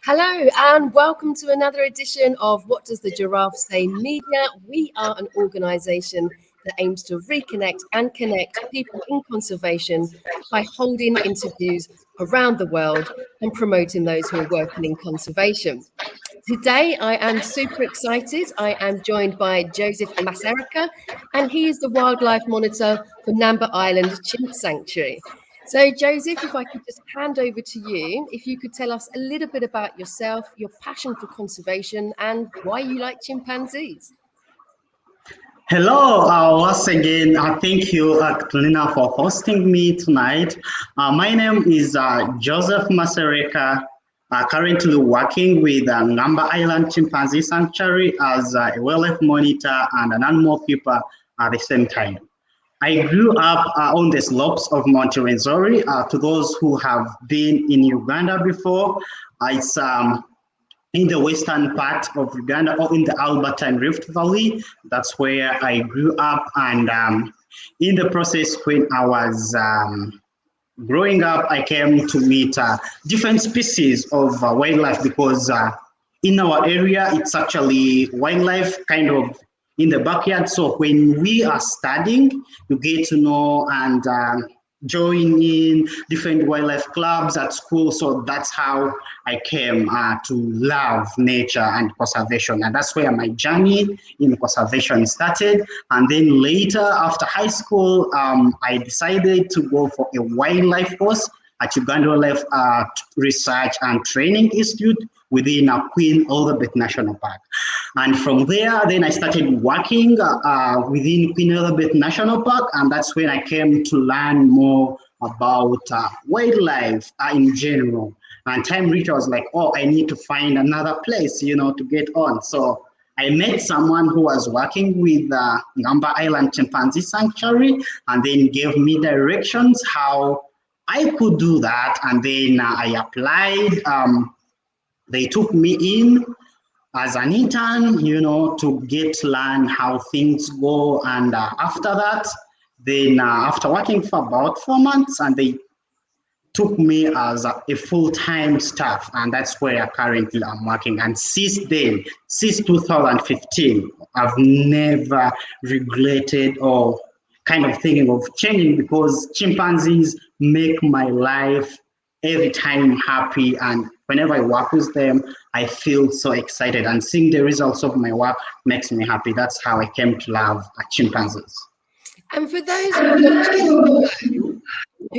Hello and welcome to another edition of What Does the Giraffe Say Media. We are an organisation that aims to reconnect and connect people in conservation by holding interviews around the world and promoting those who are working in conservation. Today, I am super excited. I am joined by Joseph Masereka, and he is the wildlife monitor for Ngamba Island Chimpanzee Sanctuary. So, Joseph, if I could just hand over to you, if you could tell us a little bit about yourself, your passion for conservation, and why you like chimpanzees. Hello, once again, thank you, Lina, for hosting me tonight. My name is Joseph Masereka, currently working with Ngamba Island Chimpanzee Sanctuary as a wildlife monitor and an animal keeper at the same time. I grew up on the slopes of Mt Rwenzori. To those who have been in Uganda before, it's in the western part of Uganda or in the Albertine Rift Valley. That's where I grew up. And in the process, when I was growing up, I came to meet different species of wildlife because in our area, it's actually wildlife kind of in the backyard. So when we are studying, you get to know and join in different wildlife clubs at school. So that's how I came to love nature and conservation. And that's where my journey in conservation started. And then later, after high school, I decided to go for a wildlife course at Uganda Wildlife Research and Training Institute within Queen Elizabeth National Park. And from there, then I started working within Queen Elizabeth National Park, and that's when I came to learn more about wildlife in general. And time reached, I was like, oh, I need to find another place, to get on. So I met someone who was working with Ngamba Island Chimpanzee Sanctuary, and then gave me directions how I could do that. And then I applied. They took me in as an intern, to get to learn how things go. And after that, then after working for about 4 months, and they took me as a full-time staff, and that's where currently I'm working. And since then, since 2015, I've never regretted or kind of thinking of changing, because chimpanzees make my life every time happy, and whenever I work with them, I feel so excited, and seeing the results of my work makes me happy. That's how I came to love chimpanzees. And for those who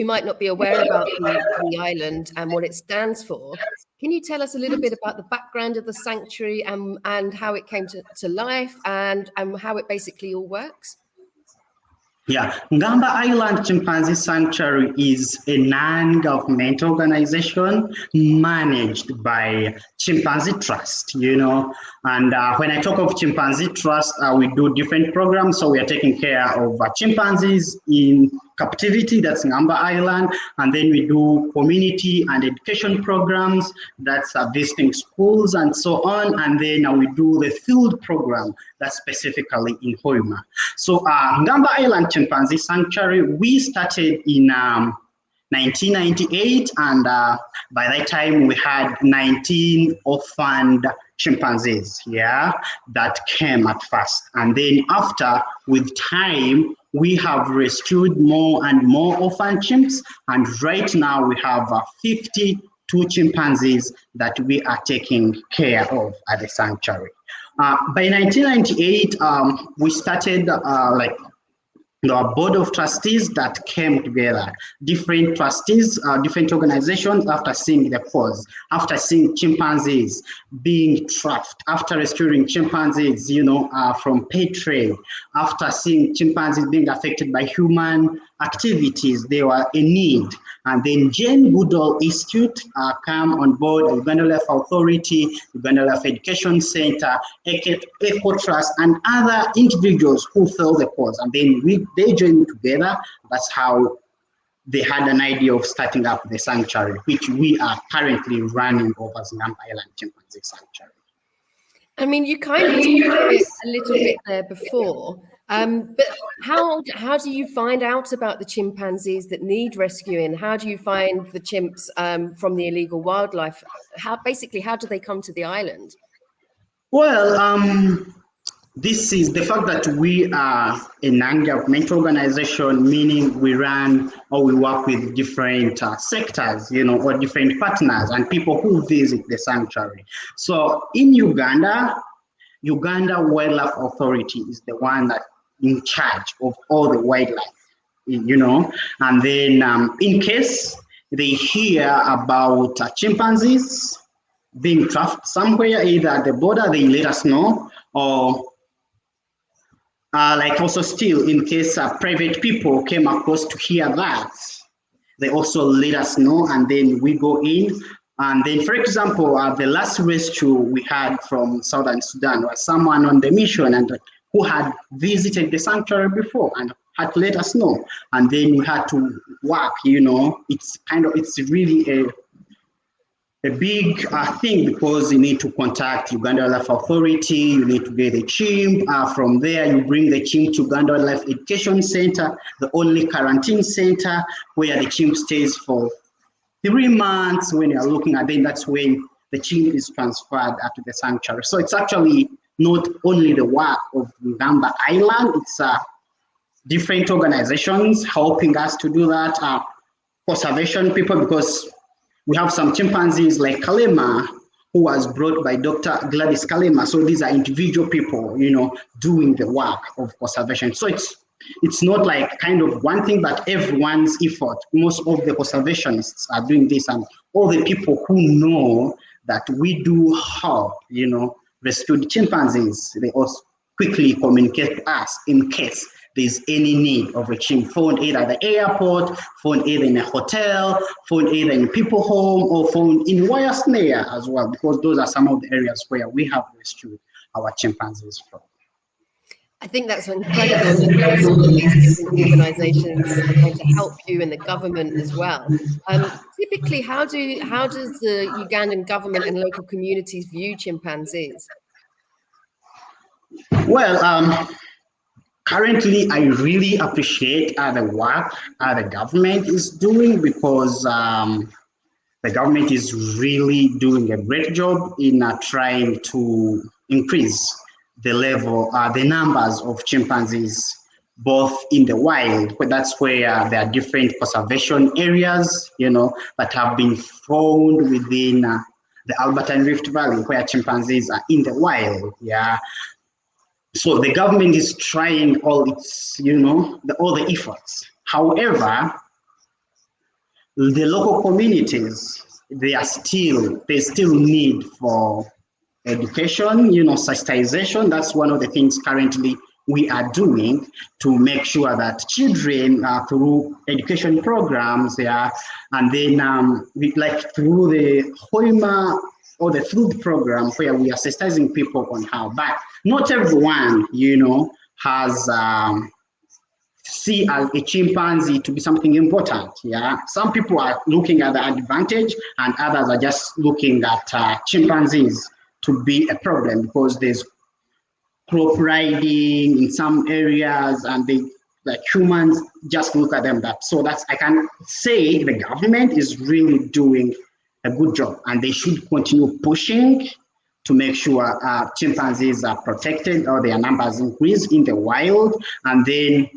might not be aware about the island and what it stands for, can you tell us a little bit about the background of the sanctuary and how it came to life and how it basically all works? Yeah, Ngamba Island Chimpanzee Sanctuary is a non-governmental organization managed by Chimpanzee Trust, And when I talk of Chimpanzee Trust, we do different programs. So we are taking care of chimpanzees in captivity, that's Ngamba Island. And then we do community and education programs, that's visiting schools and so on. And then we do the field program, that's specifically in Hoima. So Ngamba Island Chimpanzee Sanctuary, we started in 1998, and by that time we had 19 orphaned chimpanzees, that came at first. And then after, with time, we have rescued more and more orphan chimps, and right now we have 52 chimpanzees that we are taking care of at the sanctuary. By 1998, we started the board of trustees that came together, different trustees, different organizations, after seeing the cause, after seeing chimpanzees being trapped, after rescuing chimpanzees, from pet trade, after seeing chimpanzees being affected by human activities, there were a need. And then Jane Goodall Institute came on board, Uganda Life Authority, Uganda Life Education Center, Eco Trust, and other individuals who felt the cause. And then they joined together. That's how they had an idea of starting up the sanctuary, which we are currently running over as Ngamba Island Chimpanzee Sanctuary. I mean, you kind of talked a little bit there before, But how do you find out about the chimpanzees that need rescuing? How do you find the chimps from the illegal wildlife? How do they come to the island? Well, this is the fact that we are a non-governmental organization, meaning we run or we work with different sectors, or different partners and people who visit the sanctuary. So in Uganda Wildlife Authority is the one that in charge of all the wildlife, and then in case they hear about chimpanzees being trafficked somewhere, either at the border, they let us know, or like also still in case private people came across to hear that, they also let us know, and then we go in. And then, for example, the last rescue we had from Southern Sudan was someone on the mission and who had visited the sanctuary before and had to let us know. And then we had to work, it's really a big thing, because you need to contact Uganda Wildlife Authority, you need to get a chimp. From there, you bring the chimp to Uganda Wildlife Education Center, the only quarantine center where the chimp stays for 3 months. When you're looking at them, that's when the chimp is transferred to the sanctuary. So it's actually not only the work of Ngamba Island, it's different organizations helping us to do that. Conservation people, because we have some chimpanzees like Kalema, who was brought by Dr. Gladys Kalema. So these are individual people, doing the work of conservation. So it's not like kind of one thing, but everyone's effort. Most of the conservationists are doing this, and all the people who know that we do help, rescued chimpanzees, they also quickly communicate to us in case there's any need of a chimp, found either at the airport, found either in a hotel, found either in people home, or found in wire snare as well, because those are some of the areas where we have rescued our chimpanzees from. I think that's incredible that there's all of these different organizations trying to help you, and the government as well. Typically, how does the Ugandan government and local communities view chimpanzees? Well, currently, I really appreciate the work the government is doing, because the government is really doing a great job in trying to increase the level, the numbers of chimpanzees, both in the wild, but that's where there are different conservation areas, that have been found within the Albertine Rift Valley, where chimpanzees are in the wild. Yeah. So the government is trying all its, all the efforts. However, the local communities, there's still need for education, sensitization. That's one of the things currently we are doing to make sure that children through education programs, and then through the HOIMA or the food program, where we are sensitizing people on how, but not everyone, has see a chimpanzee to be something important. Yeah, some people are looking at the advantage, and others are just looking at chimpanzees to be a problem, because there's crop riding in some areas, and they like humans just look at them that. So I can say the government is really doing a good job, and they should continue pushing to make sure chimpanzees are protected or their numbers increase in the wild. And then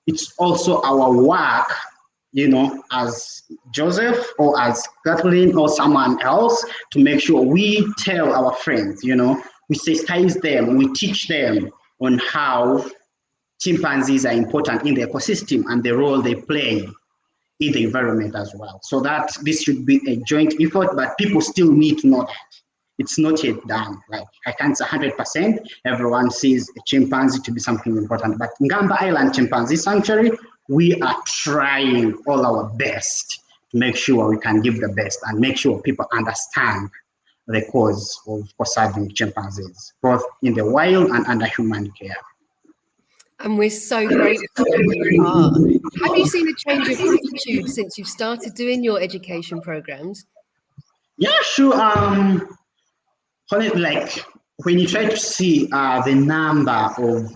it's also our work, as Joseph or as Kathleen or someone else, to make sure we tell our friends, we sensitize them, we teach them on how chimpanzees are important in the ecosystem and the role they play in the environment as well. So that this should be a joint effort, but people still need to know that. It's not yet done. Like, I can't say 100%, everyone sees a chimpanzee to be something important, but Ngamba Island Chimpanzee Sanctuary, we are trying all our best to make sure we can give the best and make sure people understand the cause of conserving chimpanzees, both in the wild and under human care. And we're so grateful that you are. Have you seen a change of attitude since you've started doing your education programs? Yeah, sure. Like when you try to see the number of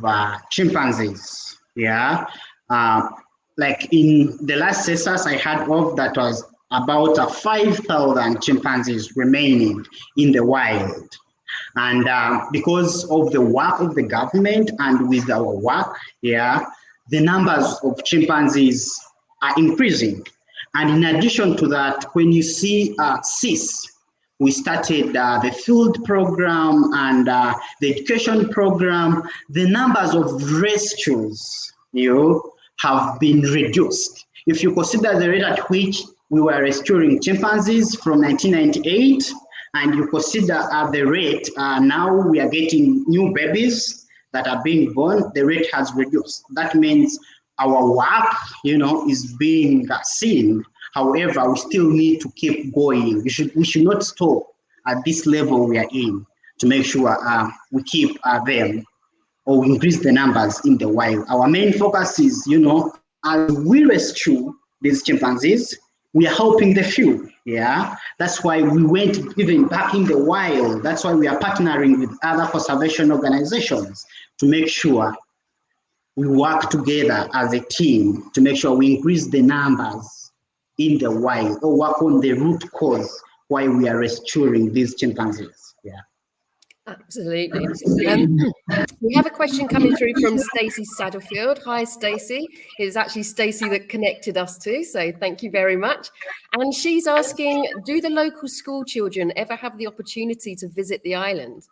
chimpanzees, yeah, like in the last census I had of, that was about 5,000 chimpanzees remaining in the wild. And because of the work of the government and with our work, yeah, the numbers of chimpanzees are increasing. And in addition to that, when you see CIS, we started the field program and the education program, the numbers of rescues, have been reduced. If you consider the rate at which we were rescuing chimpanzees from 1998, and you consider the rate, now we are getting new babies that are being born, the rate has reduced. That means our work, is being seen. However, we still need to keep going. We should not stop at this level we are in to make sure we keep them or increase the numbers in the wild. Our main focus is, as we rescue these chimpanzees, we are helping the few, yeah? That's why we went even back in the wild. That's why we are partnering with other conservation organizations to make sure we work together as a team to make sure we increase the numbers in the wild or work on the root cause why we are rescuing these chimpanzees, yeah. Absolutely. We have a question coming through from Stacey Saddlefield. Hi, Stacey. It's actually Stacey that connected us too, so thank you very much. And she's asking, do the local school children ever have the opportunity to visit the island?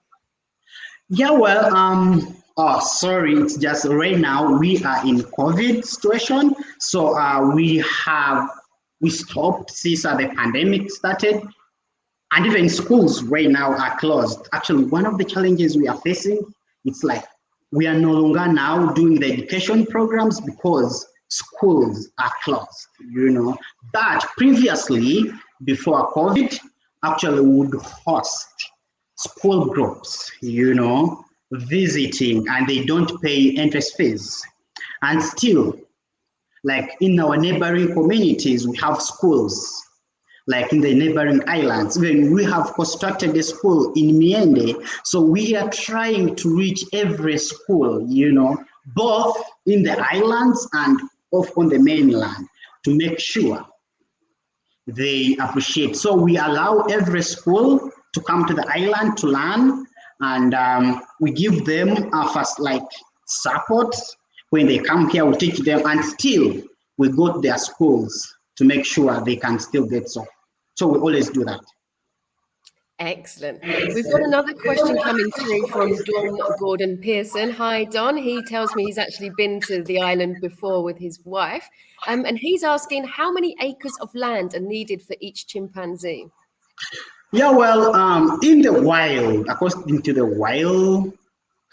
Yeah, well, sorry, it's just right now we are in COVID situation, so we stopped since the pandemic started. And even schools right now are closed. Actually, one of the challenges we are facing, it's like we are no longer now doing the education programs because schools are closed, But previously, before COVID, actually we would host school groups, visiting, and they don't pay interest fees. And still, like in our neighboring communities, we have schools. Like in the neighboring islands, even we have constructed a school in Miende. So we are trying to reach every school, both in the islands and off on the mainland to make sure they appreciate. So we allow every school to come to the island to learn, and we give them first support. When they come here, we teach them, and still we go to their schools to make sure they can still get so. So we always do that. Excellent. We've got another question coming through from Don Gordon Pearson. Hi, Don. He tells me he's actually been to the island before with his wife. And he's asking, how many acres of land are needed for each chimpanzee? Yeah, well, in the wild, according to the wild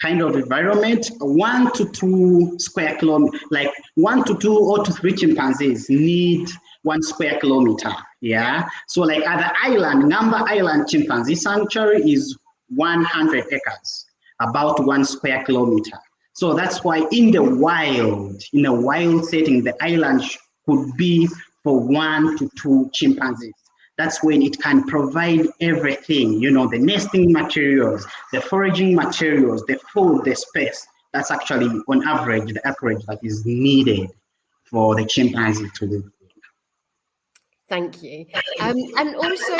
kind of environment, 1 to 2 square kilometers, like 1 to 2 or to 3 chimpanzees need 1 square kilometer, yeah? So like at the island, Ngamba Island Chimpanzee Sanctuary is 100 acres, about 1 square kilometer. So that's why in a wild setting, the island could be for 1 to 2 chimpanzees. That's when it can provide everything, the nesting materials, the foraging materials, the food, the space. That's actually on average, the acreage that is needed for the chimpanzee to live. Thank you. And also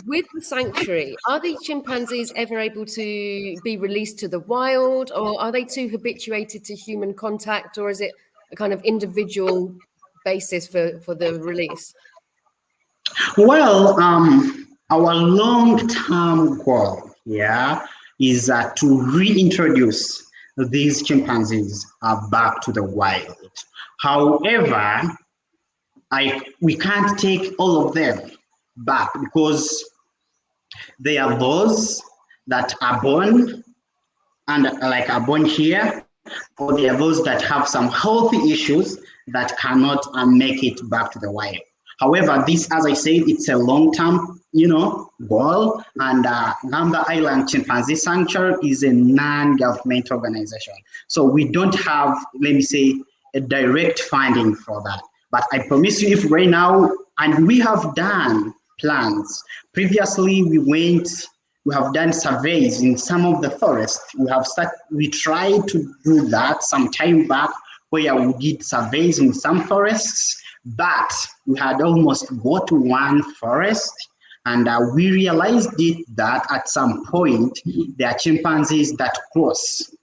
with the sanctuary, are the chimpanzees ever able to be released to the wild, or are they too habituated to human contact, or is it a kind of individual basis for the release? Well, our long-term goal, is to reintroduce these chimpanzees back to the wild. However, we can't take all of them back because there are those that are born and are born here, or there are those that have some healthy issues that cannot make it back to the wild. However, this, as I said, it's a long-term, goal, and Ngamba Island Chimpanzee Sanctuary is a non-governmental organization. So we don't have, let me say, a direct funding for that. But I promise you, if right now, and we have done plans. Previously, we went we have done surveys in some of the forests. We tried to do that some time back where we did surveys in some forests, but we had almost got to one forest, and we realized that at some point there are chimpanzees that cross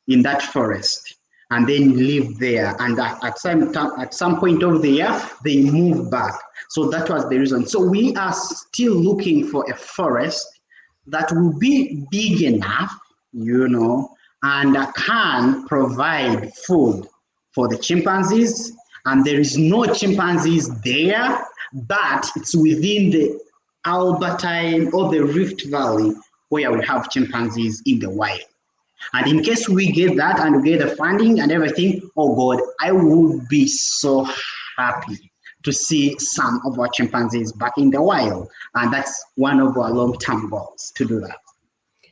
in that forest and then live there, and at some point of the year they move back. So that was the reason. So we are still looking for a forest that will be big enough, and can provide food for the chimpanzees. And there is no chimpanzees there, but it's within the Albertine or the Rift Valley where we have chimpanzees in the wild. And in case we get that and we get the funding and everything, oh God, I would be so happy to see some of our chimpanzees back in the wild. And that's one of our long-term goals, to do that.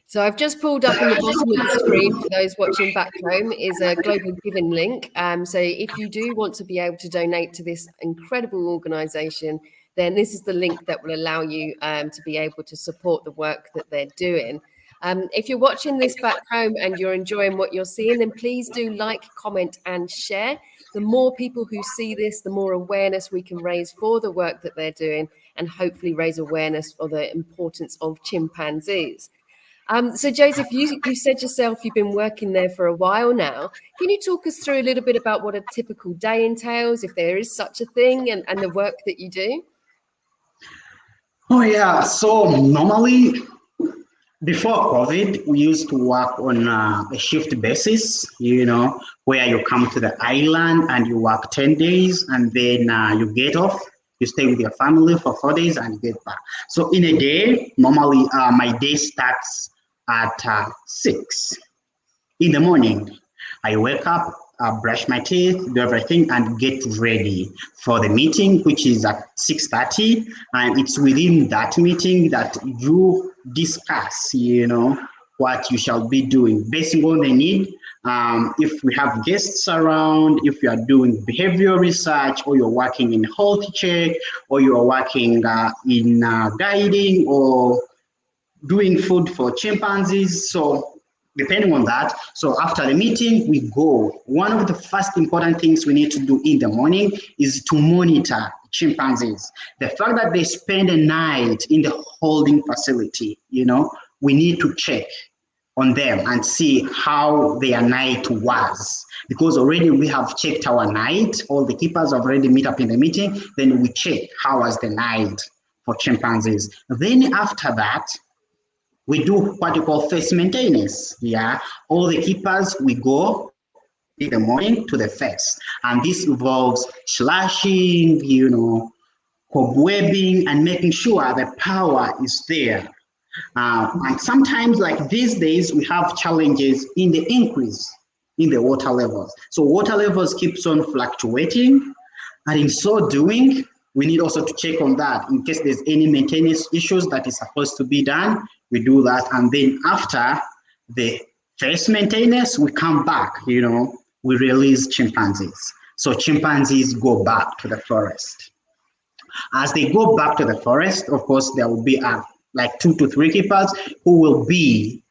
So I've just pulled up on the bottom of the screen for those watching back home is a global giving link. So if you do want to be able to donate to this incredible organisation, then this is the link that will allow you to be able to support the work that they're doing. If you're watching this back home and you're enjoying what you're seeing, then please do like, comment and share. The more people who see this, the more awareness we can raise for the work that they're doing, and hopefully raise awareness for the importance of chimpanzees. So Joseph, you said yourself you've been working there for a while now. Can you talk us through a little bit about what a typical day entails, if there is such a thing, and the work that you do? Oh yeah, so normally before COVID, we used to work on a shift basis, where you come to the island and you work 10 days and then you get off. You stay with your family for 4 days and you get back. So in a day, normally my day starts at 6 in the morning. I wake up, brush my teeth, do everything, and get ready for the meeting, which is at 6:30. And it's within that meeting that you discuss, what you shall be doing based on the need. If we have guests around, if you are doing behavioral research, or you're working in health check, or you're working in guiding, or doing food for chimpanzees. So depending on that, so after the meeting, we go. One of the first important things we need to do in the morning is to monitor chimpanzees. The fact that they spend a night in the holding facility, we need to check on them and see how their night was. Because already we have checked our night, all the keepers have already met up in the meeting, then we check how was the night for chimpanzees. Then after that, we do what you call face maintenance. All the keepers, we go in the morning to the face, and this involves slashing, cobwebbing, and making sure the power is there. And sometimes, like these days, we have challenges in the increase in the water levels. So water levels keeps on fluctuating, and in so doing, we need also to check on that in case there's any maintenance issues that is supposed to be done. We do that, and then after the first maintenance, we come back, we release chimpanzees. So chimpanzees go back to the forest. As they go back to the forest, of course, there will be like 2 to 3 keepers who will be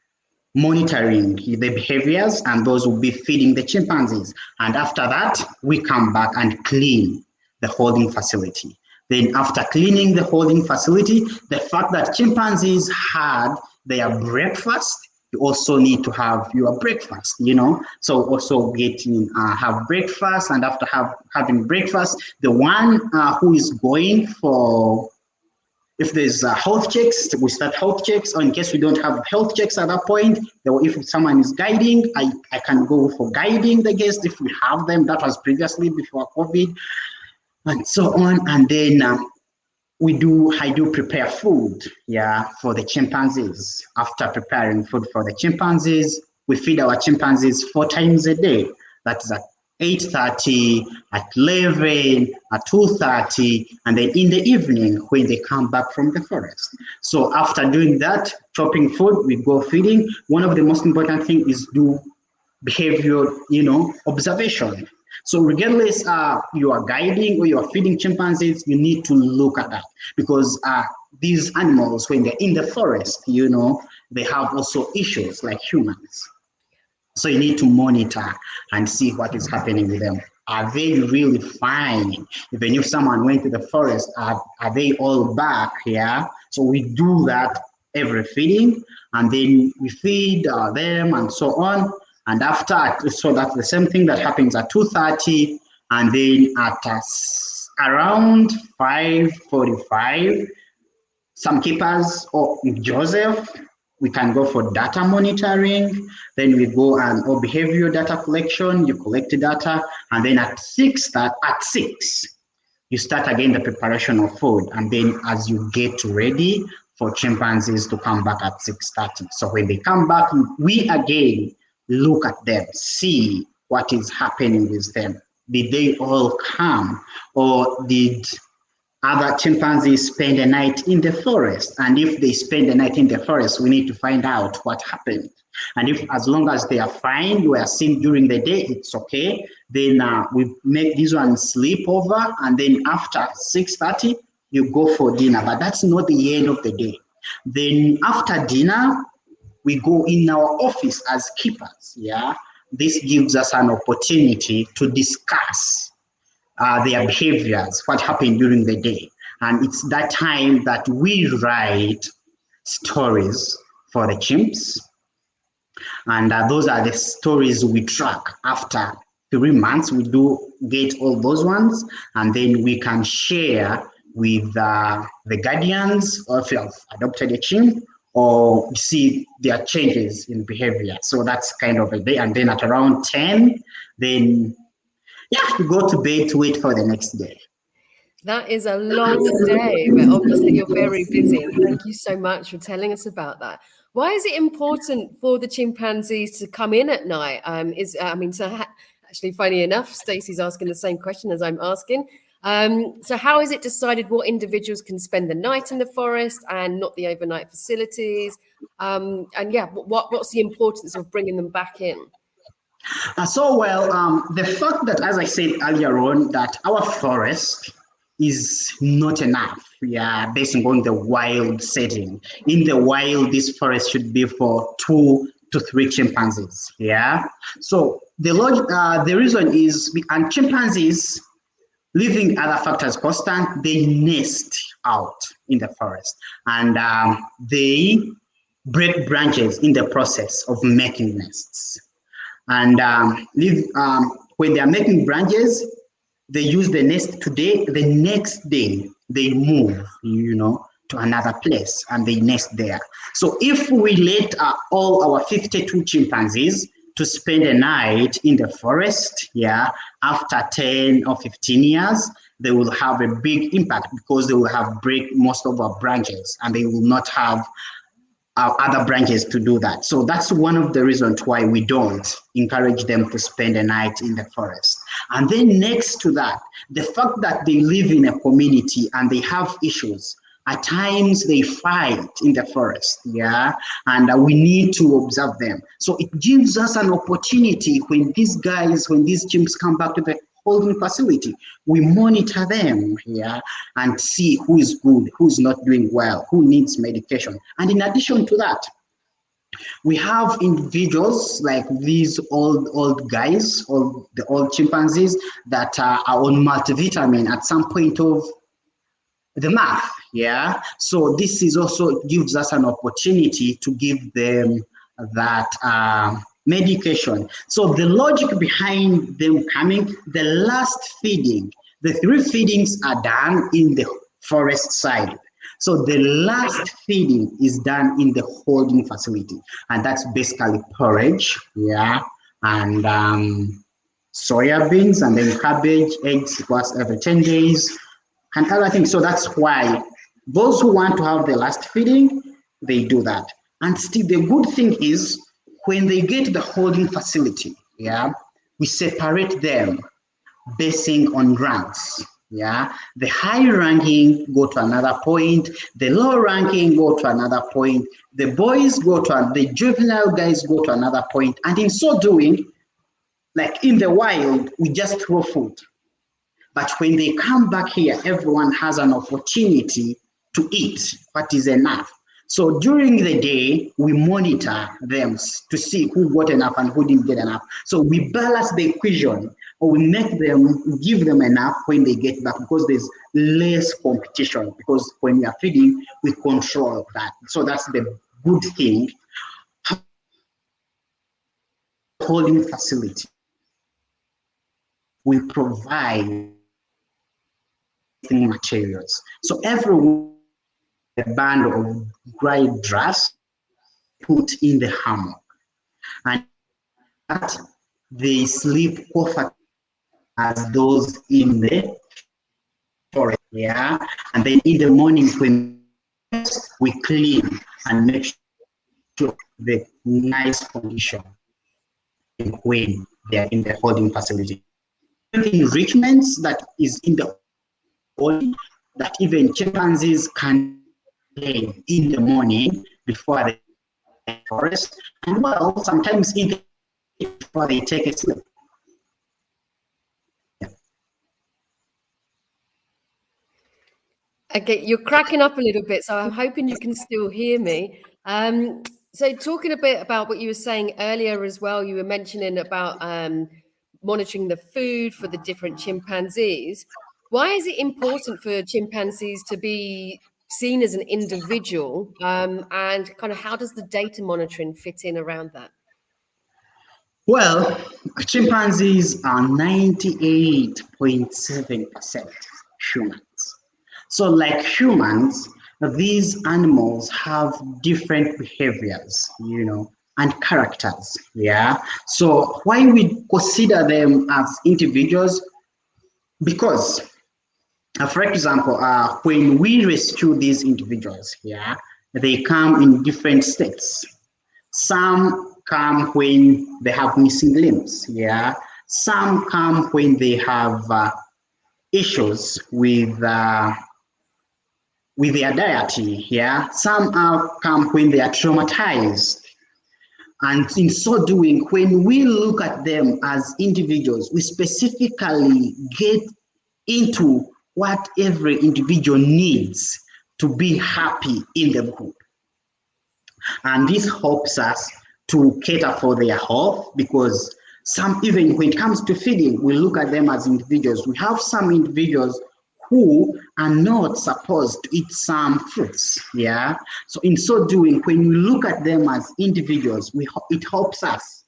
monitoring the behaviors, and those will be feeding the chimpanzees. And after that, we come back and clean the holding facility. Then after cleaning the holding facility, the fact that chimpanzees had their breakfast, you also need to have your breakfast, So also have breakfast, and after having breakfast, the one who is going for, if there's health checks, we start health checks. Or in case we don't have health checks at that point, if someone is guiding, I can go for guiding the guests if we have them. That was previously before COVID, and so on. And then I do prepare food, for the chimpanzees. After preparing food for the chimpanzees, we feed our chimpanzees 4 times a day. That's at 8:30, at 11, at 2:30, and then in the evening when they come back from the forest. So after doing that, chopping food, we go feeding. One of the most important things is do behavior, observation. So regardless you are guiding or you are feeding chimpanzees, you need to look at that, because these animals, when they're in the forest, they have also issues like humans. So you need to monitor and see what is happening with them. Are they really fine? Even if someone went to the forest, are they all back? Yeah. So we do that every feeding, and then we feed them and so on. And after, so that's the same thing that happens at 2:30, and then at around 5:45, some keepers, or with Joseph, we can go for data monitoring. Then we go or behavioral data collection. You collect the data, and then at 6, you start again the preparation of food, and then as you get ready for chimpanzees to come back at 6:30. So when they come back, we again look at them, see what is happening with them. Did they all come, or did other chimpanzees spend the night in the forest? And if they spend the night in the forest, we need to find out what happened. And if, as long as they are fine, you are seen during the day, it's okay. Then we make this one sleep over, and then after 6:30, you go for dinner. But that's not the end of the day. Then after dinner, we go in our office as keepers. Yeah, this gives us an opportunity to discuss their behaviors, what happened during the day. And it's that time that we write stories for the chimps. And those are the stories we track. After 3 months, we do get all those ones, and then we can share with the guardians, or if you have adopted a chimp, or see their changes in behavior. So that's kind of a day. And then at around 10, then you go to bed to wait for the next day. That is a long day, but obviously you're very busy. Thank you so much for telling us about that. Why is it important for the chimpanzees to come in at night? Actually, funny enough, Stacey's asking the same question as I'm asking. So how is it decided what individuals can spend the night in the forest and not the overnight facilities? What's the importance of bringing them back in? The fact that, as I said earlier on, that our forest is not enough, based on the wild setting. In the wild, this forest should be for 2 to 3 chimpanzees, So the reason is, and chimpanzees, leaving other factors constant, they nest out in the forest, and they break branches in the process of making nests. And when they are making branches, they use the nest today, the next day they move, to another place, and they nest there. So if we let all our 52 chimpanzees to spend a night in the forest, after 10 or 15 years, they will have a big impact, because they will have break most of our branches, and they will not have other branches to do that. So that's one of the reasons why we don't encourage them to spend a night in the forest. And then next to that, the fact that they live in a community and they have issues. At times they fight in the forest, and we need to observe them. So it gives us an opportunity when these chimps come back to the holding facility, we monitor them and see who is good, who's not doing well, who needs medication. And in addition to that, we have individuals like these old guys, the old chimpanzees that are on multivitamin at some point of the month, So this is also gives us an opportunity to give them that medication. So the logic behind them coming, the last feeding, the 3 feedings are done in the forest side. So the last feeding is done in the holding facility, and that's basically porridge, and soya beans, and then cabbage, eggs once every 10 days, and other things. So that's why those who want to have the last feeding, they do that. And still, the good thing is, when they get to the holding facility, we separate them based on ranks. The high ranking go to another point, the low ranking go to another point, the boys go to, the juvenile guys go to another point, and in so doing, like in the wild, we just throw food. But when they come back here, everyone has an opportunity to eat, what is enough. So during the day, we monitor them to see who got enough and who didn't get enough. So we balance the equation, or we give them enough when they get back, because there's less competition. Because when we are feeding, we control that. So that's the good thing. Holding facility, we provide materials. So every a band of dry grass put in the hammock, and that they sleep comfortably as those in the forest. Yeah, and then in the morning when we clean and make sure the nice condition when they are in the holding facility. Enrichments that is in the body that even chimpanzees can play in the morning before they forest, and well, sometimes even before they take a sleep. Okay, you're cracking up a little bit, so I'm hoping you can still hear me. So talking a bit about what you were saying earlier as well, you were mentioning about monitoring the food for the different chimpanzees. Why is it important for chimpanzees to be seen as an individual, and kind of how does the data monitoring fit in around that? Well, chimpanzees are 98.7% humans. So like humans, these animals have different behaviors, and characters, yeah? So why we consider them as individuals? Because, for example, when we rescue these individuals, yeah, they come in different states. Some come when they have missing limbs, yeah. Some come when they have issues with their deity, yeah. Some come when they are traumatized. And in so doing, when we look at them as individuals, we specifically get into what every individual needs to be happy in the group. And this helps us to cater for their health, because even when it comes to feeding, we look at them as individuals. We have some individuals who are not supposed to eat some fruits, yeah? So in so doing, when we look at them as individuals, it helps us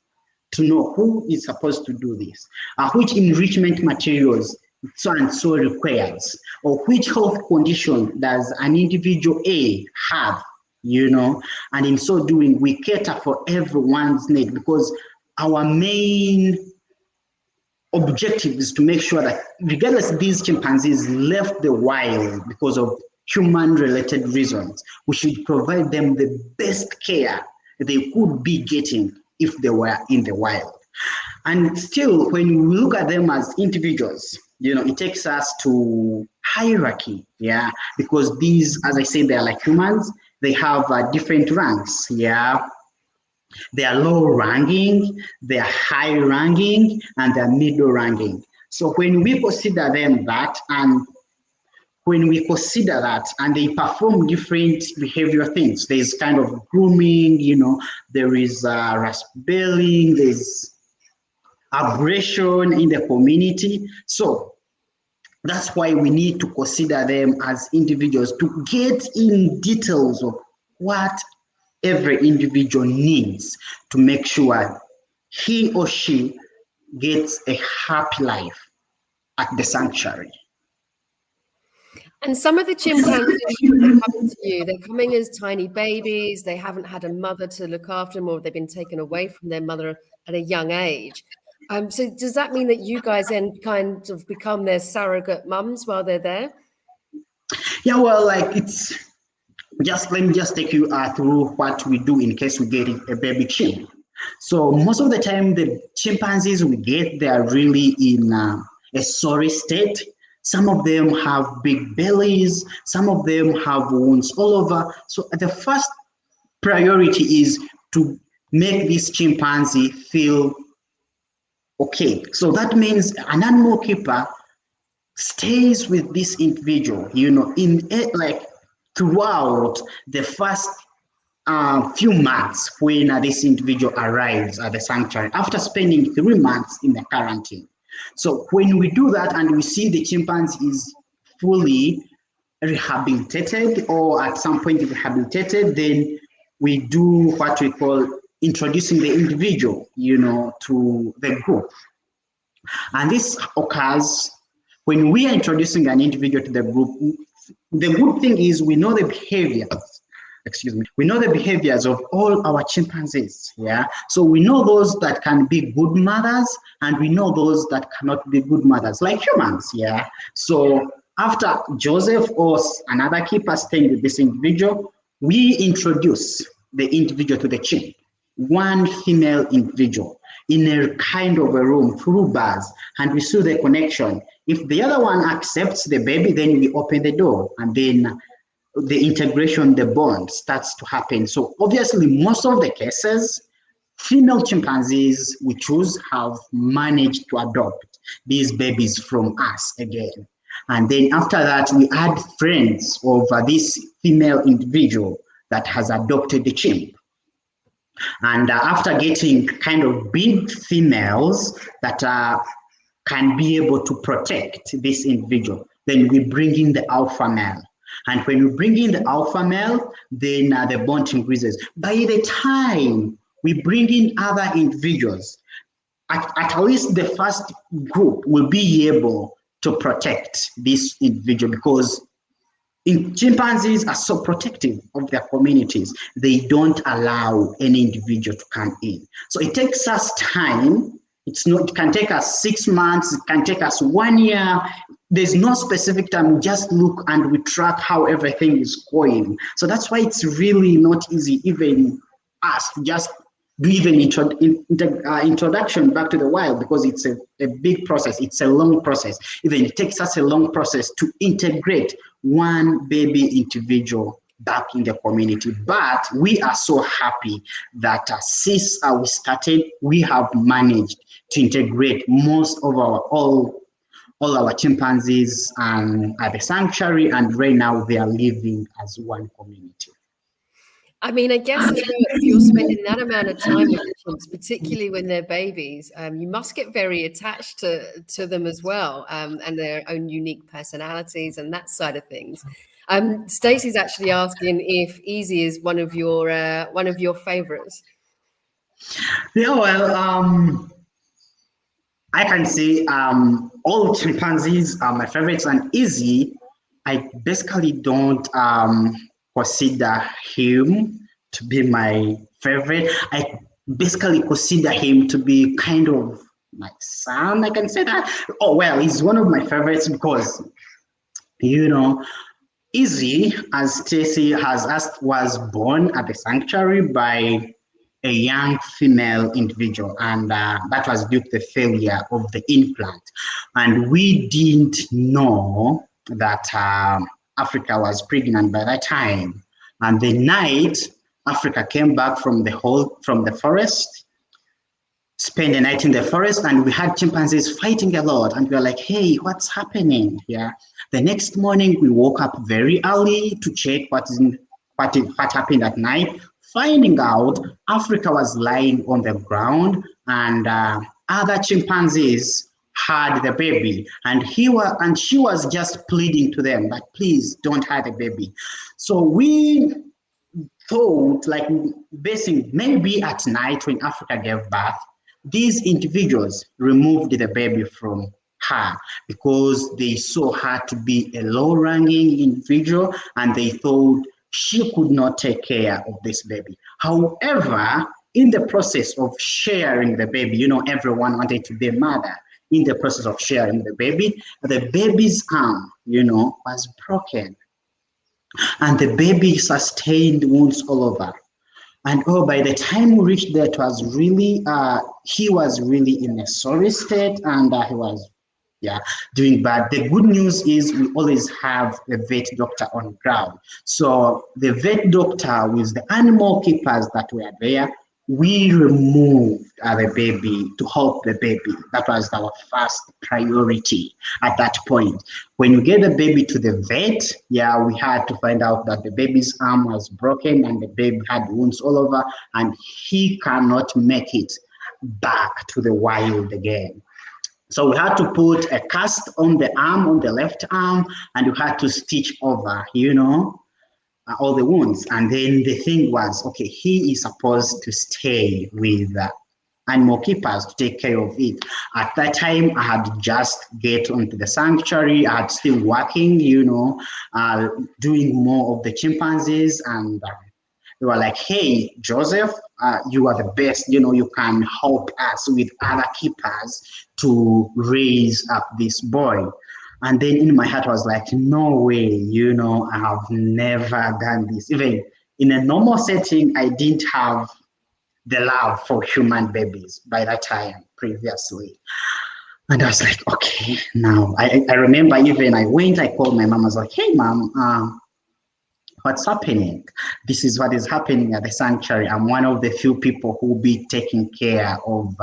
to know who is supposed to do this, which enrichment materials so and so requires, or which health condition does an individual A have, and in so doing, we cater for everyone's need, because our main objective is to make sure that regardless these chimpanzees left the wild because of human-related reasons, we should provide them the best care they could be getting if they were in the wild. And still, when we look at them as individuals, it takes us to hierarchy, yeah, because these, as I said, they're like humans. They have different ranks, yeah. They are low ranking, they are high ranking, and they're middle ranking. So when we consider them that, and they perform different behavioral things, there's kind of grooming, there is rasp belling, there's aggression in the community. So that's why we need to consider them as individuals to get in details of what every individual needs to make sure he or she gets a happy life at the sanctuary. And some of the chimpanzees that are coming to you, they're coming as tiny babies. They haven't had a mother to look after them, or they've been taken away from their mother at a young age. So does that mean that you guys then kind of become their surrogate mums while they're there? Yeah, well, let me just take you through what we do in case we get a baby chimp. So most of the time, the chimpanzees we get, they are really in a sorry state. Some of them have big bellies. Some of them have wounds all over. So the first priority is to make this chimpanzee feel okay. So that means an animal keeper stays with this individual, throughout the first few months when this individual arrives at the sanctuary after spending 3 months in the quarantine. So when we do that and we see the chimpanzee is fully rehabilitated or at some point rehabilitated, then we do what we call introducing the individual, to the group. And this occurs when we are introducing an individual to the group. The good thing is we know the behaviors. We know the behaviors of all our chimpanzees. Yeah. So we know those that can be good mothers and we know those that cannot be good mothers, like humans. Yeah. So after Joseph or another keeper staying with this individual, we introduce the individual to the chimp, one female individual in a kind of a room through bars, and we see the connection. If the other one accepts the baby, then we open the door, and then the integration, the bond starts to happen. So obviously, most of the cases, female chimpanzees we choose have managed to adopt these babies from us again. And then after that, we add friends of this female individual that has adopted the chimp. And after getting kind of big females that can be able to protect this individual, then we bring in the alpha male. And when we bring in the alpha male, then the bond increases. By the time we bring in other individuals, at least the first group will be able to protect this individual, because chimpanzees are so protective of their communities. They don't allow any individual to come in. So it takes us time. It can take us 6 months, it can take us 1 year. There's no specific time. We just look and we track how everything is going. So that's why it's really not easy, even us, to just do even introduction back to the wild, because it's a big process. It's a long process. Even it takes us a long process to integrate one baby individual back in the community. But we are so happy that since we started, we have managed to integrate most of all our chimpanzees at the sanctuary, and right now they are living as one community. I mean, I guess as well, if you're spending that amount of time with the chimps, particularly when they're babies, you must get very attached to them as well, and their own unique personalities and that side of things. Stacey's actually asking if Easy is one of your favorites. Yeah, well, I can say all chimpanzees are my favorites, and Easy, I basically don't consider him to be my favorite. I basically consider him to be kind of my son. I can say that. Oh, well, he's one of my favorites because, Easy, as Stacey has asked, was born at the sanctuary by a young female individual, and that was due to the failure of the implant. And we didn't know that Africa was pregnant by that time. And the night Africa came back from the forest, spent the night in the forest, and we had chimpanzees fighting a lot. And we were like, hey, what's happening here? The next morning, we woke up very early to check what happened at night, finding out Africa was lying on the ground, and other chimpanzees had the baby, and she was just pleading to them, like, please don't have the baby. So we thought, like, basically, maybe at night when Africa gave birth, these individuals removed the baby from her because they saw her to be a low-ranking individual, and they thought she could not take care of this baby. However, in the process of sharing the baby, everyone wanted to be a mother. In the process of sharing the baby's arm, was broken. And the baby sustained wounds all over. And by the time we reached there, it was really, he was really in a sorry state, and he was, doing bad. The good news is we always have a vet doctor on ground. So the vet doctor with the animal keepers that were there we removed the baby to help the baby. That was our first priority at that point. When we get the baby to the vet, yeah, we had to find out that the baby's arm was broken and the baby had wounds all over, and he cannot make it back to the wild again. So we had to put a cast on the arm, on the left arm, and we had to stitch over, all the wounds. And then the thing was, okay, he is supposed to stay with animal keepers to take care of it. At that time, I had just get onto the sanctuary. I had still working, doing more of the chimpanzees, and they were like, hey, Joseph, you are the best. You can help us with other keepers to raise up this boy. And then in my heart, I was like, no way, I have never done this. Even in a normal setting, I didn't have the love for human babies by that time previously. And I was like, okay, now I remember even I called my mom. I was like, hey, mom, what's happening? This is what is happening at the sanctuary. I'm one of the few people who will be taking care of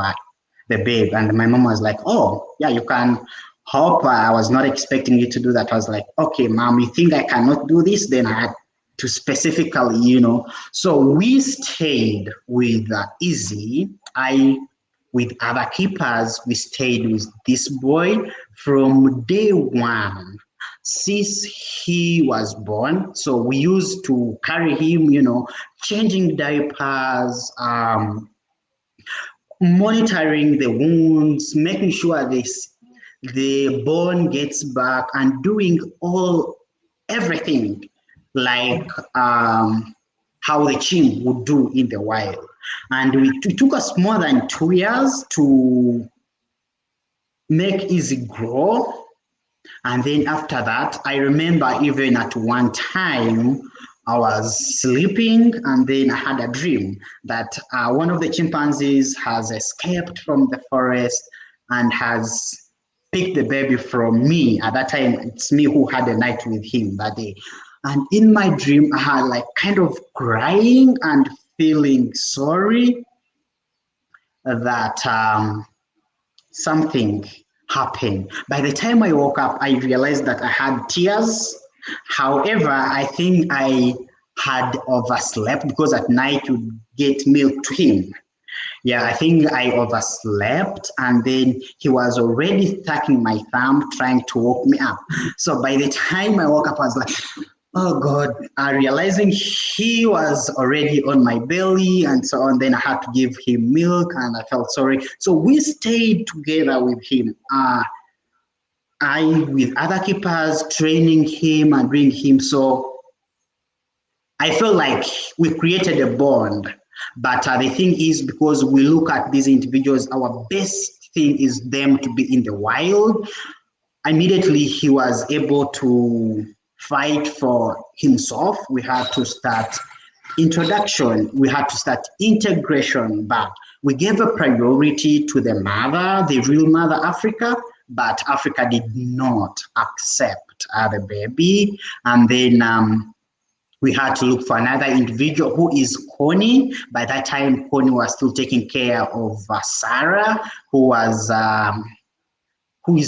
the babe. And my mom was like, oh, yeah, you can help. I was not expecting you to do that. I was like, okay, mom, you think I cannot do this? Then I had to specifically, So we stayed with Izzy. With other keepers, we stayed with this boy from day one since he was born. So we used to carry him, changing diapers, monitoring the wounds, making sure the bone gets back, and doing everything like how the chimp would do in the wild. And it took us more than 2 years to make Izzy grow. And then after that, I remember even at one time, I was sleeping and then I had a dream that one of the chimpanzees has escaped from the forest and has picked the baby from me. At that time, it's me who had a night with him that day. And in my dream, I had like kind of crying and feeling sorry that something happened. By the time I woke up, I realized that I had tears. However, I think I had overslept because at night you get milk to him. Yeah, I think I overslept and then he was already sucking my thumb trying to wake me up. So by the time I woke up, I was like, oh God, realizing he was already on my belly and so on. Then I had to give him milk and I felt sorry. So we stayed together with him. I, with other keepers, training him and bring him. So I feel like we created a bond. But the thing is, because we look at these individuals, our best thing is them to be in the wild. Immediately, he was able to fight for himself. We had to start introduction. We had to start integration back. We gave a priority to the mother, the real mother Africa, but Africa did not accept the baby. And then we had to look for another individual who is Connie. By that time, Connie was still taking care of Sarah, who is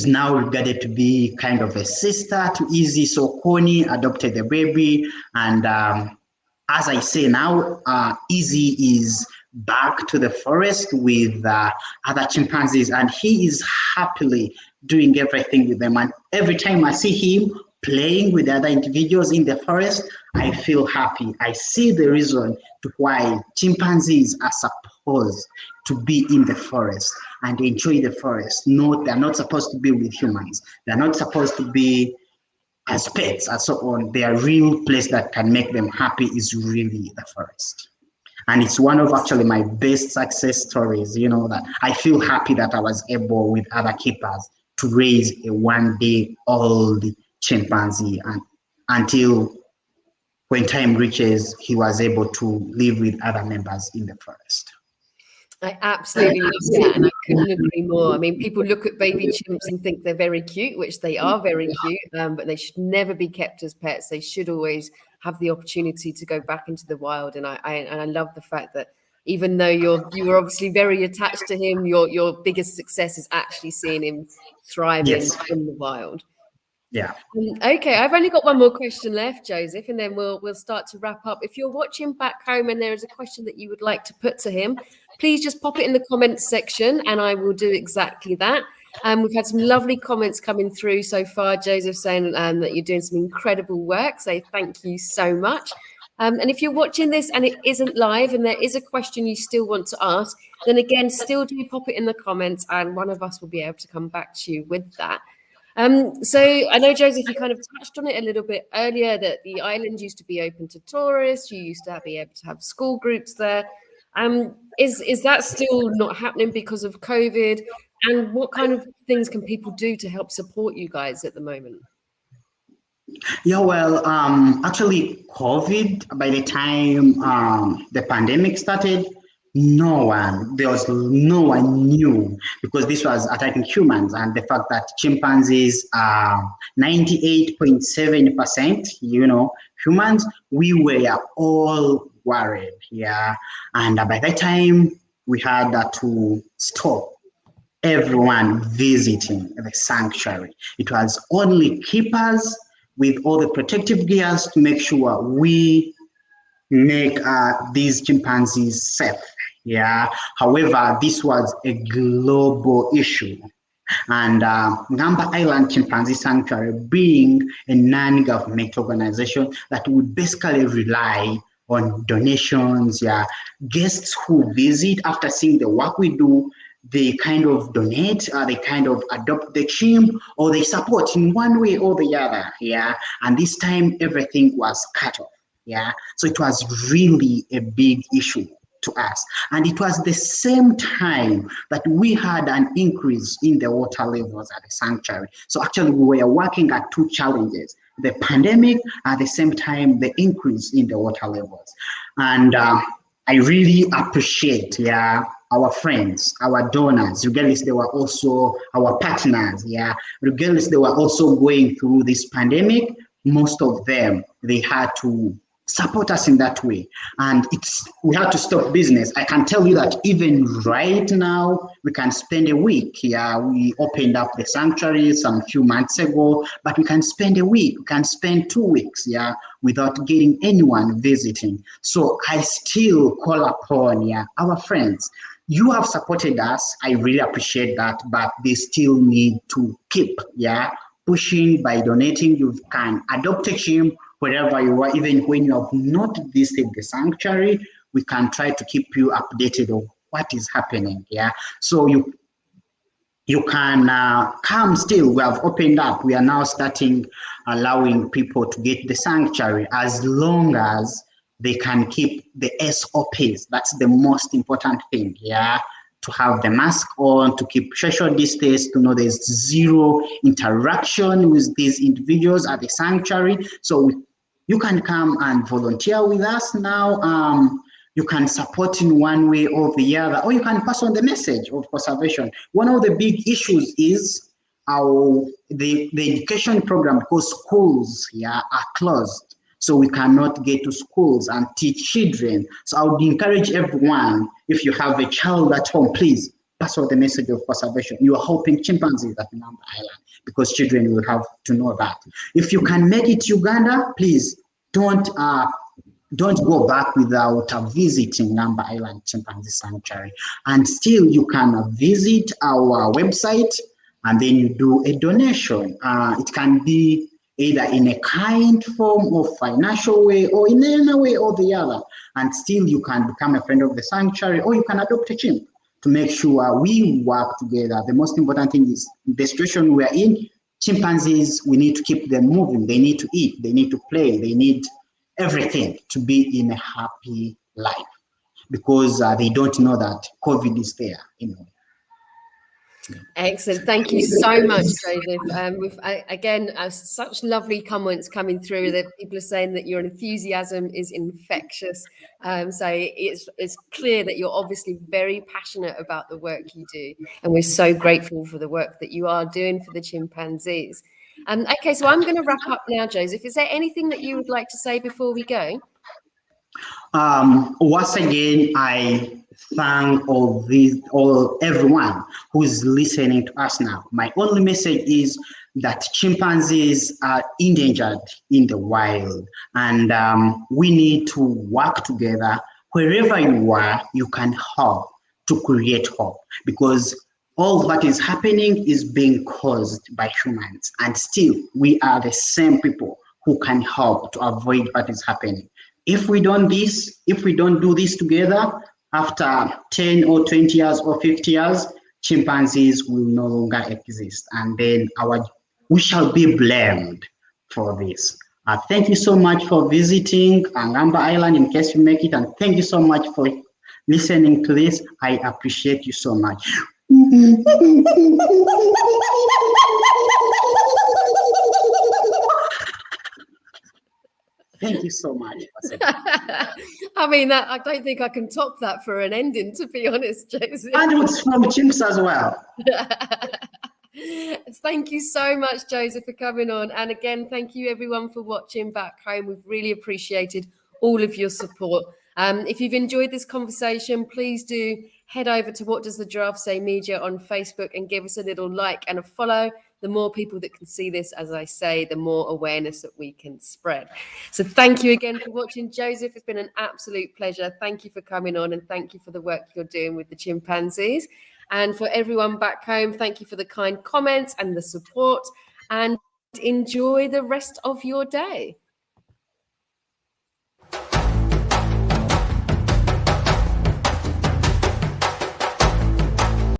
now regarded to be kind of a sister to Izzy. So Connie adopted the baby. And as I say now, Izzy is back to the forest with other chimpanzees, and he is happily doing everything with them. And every time I see him playing with other individuals in the forest, I feel happy. I see the reason to why chimpanzees are supposed to be in the forest and enjoy the forest. No, they're not supposed to be with humans. They're not supposed to be as pets and so on. Their real place that can make them happy is really the forest. And it's one of actually my best success stories, that I feel happy that I was able with other keepers to raise a 1-day-old chimpanzee, and until when time reaches, he was able to live with other members in the forest. I absolutely love that, and I couldn't agree more. I mean, people look at baby chimps and think they're very cute, which they are very cute, but they should never be kept as pets. They should always have the opportunity to go back into the wild. And I love the fact that even though you were obviously very attached to him, your biggest success is actually seeing him thriving Yes. in the wild. Yeah. Okay, I've only got one more question left, Joseph, and then we'll start to wrap up. If you're watching back home and there is a question that you would like to put to him, please just pop it in the comments section, and I will do exactly that. We've had some lovely comments coming through so far, Joseph, saying that you're doing some incredible work. So thank you so much. And if you're watching this and it isn't live and there is a question you still want to ask, then again, still do pop it in the comments, and one of us will be able to come back to you with that. So I know, Joseph, you kind of touched on it a little bit earlier, that the island used to be open to tourists. You used to be able to have school groups there. Is that still not happening because of COVID? And what kind of things can people do to help support you guys at the moment? Yeah, well, actually, COVID, by the time the pandemic started, there was no one knew, because this was attacking humans, and the fact that chimpanzees are 98.7%, humans, we were all worried, yeah. And by that time, we had to stop everyone visiting the sanctuary. It was only keepers with all the protective gears to make sure we make these chimpanzees safe. Yeah. However, this was a global issue. And Ngamba Island Chimpanzee Sanctuary, being a non-governmental organization that would basically rely on donations, yeah, guests who visit after seeing the work we do, they kind of donate, they kind of adopt the chimp, or they support in one way or the other, yeah. And this time everything was cut off, yeah. So it was really a big issue to us. And it was the same time that we had an increase in the water levels at the sanctuary. So actually we were working at two challenges: the pandemic, at the same time the increase in the water levels. And I really appreciate, yeah, our friends, our donors, regardless they were also our partners, yeah, regardless they were also going through this pandemic. Most of them, they had to support us in that way, and we had to stop business. I can tell you that even right now we can spend a week, yeah, we opened up the sanctuary some few months ago, but we can spend a week, we can spend 2 weeks, yeah, without getting anyone visiting. So I still call upon, yeah, our friends. You have supported us, I really appreciate that, but they still need to keep, yeah, pushing by donating. You can adopt a chimp wherever you are, even when you have not visited the sanctuary. We can try to keep you updated of what is happening. Yeah, so you can come still. We have opened up. We are now starting allowing people to get the sanctuary, as long as they can keep the SOPs. That's the most important thing. Yeah, to have the mask on, to keep social distance, to know there's zero interaction with these individuals at the sanctuary. So you can come and volunteer with us now. You can support in one way or the other, or you can pass on the message of conservation. One of the big issues is the education program, because schools, yeah, are closed. So we cannot get to schools and teach children. So I would encourage everyone, if you have a child at home, please pass on the message of conservation. You are helping chimpanzees at Ngamba Island, because children will have to know that. If you can make it Uganda, please don't go back without visiting Ngamba Island Chimpanzee Sanctuary. And still, you can visit our website, and then you do a donation. It can be either in a kind form or financial way, or in any way or the other. And still, you can become a friend of the sanctuary, or you can adopt a chimp to make sure we work together. The most important thing is the situation we're in. Chimpanzees, we need to keep them moving. They need to eat, they need to play, they need everything to be in a happy life, because they don't know that COVID is there. Excellent. Thank you so much, Joseph. With again, such lovely comments coming through that people are saying that your enthusiasm is infectious. So it's clear that you're obviously very passionate about the work you do, and we're so grateful for the work that you are doing for the chimpanzees. Okay, so I'm going to wrap up now, Joseph. Is there anything that you would like to say before we go? Once again, I thank everyone who's listening to us now. My only message is that chimpanzees are endangered in the wild, and we need to work together. Wherever you are, you can help to create hope, because all that is happening is being caused by humans, and still we are the same people who can help to avoid what is happening. If we don't do this together, after 10 or 20 years or 50 years, chimpanzees will no longer exist, and then we shall be blamed for this. Thank you so much for visiting Ngamba Island, in case you make it, and thank you so much for listening to this. I appreciate you so much. Thank you so much. I mean, I don't think I can top that for an ending, to be honest, Joseph. And it's from Chimps as well. Thank you so much, Joseph, for coming on. And again, thank you everyone for watching back home. We've really appreciated all of your support. If you've enjoyed this conversation, please do head over to What Does the Giraffe Say Media on Facebook and give us a little like and a follow. The more people that can see this, as I say, the more awareness that we can spread. So thank you again for watching, Joseph. It's been an absolute pleasure. Thank you for coming on, and thank you for the work you're doing with the chimpanzees. And for everyone back home, thank you for the kind comments and the support, and enjoy the rest of your day.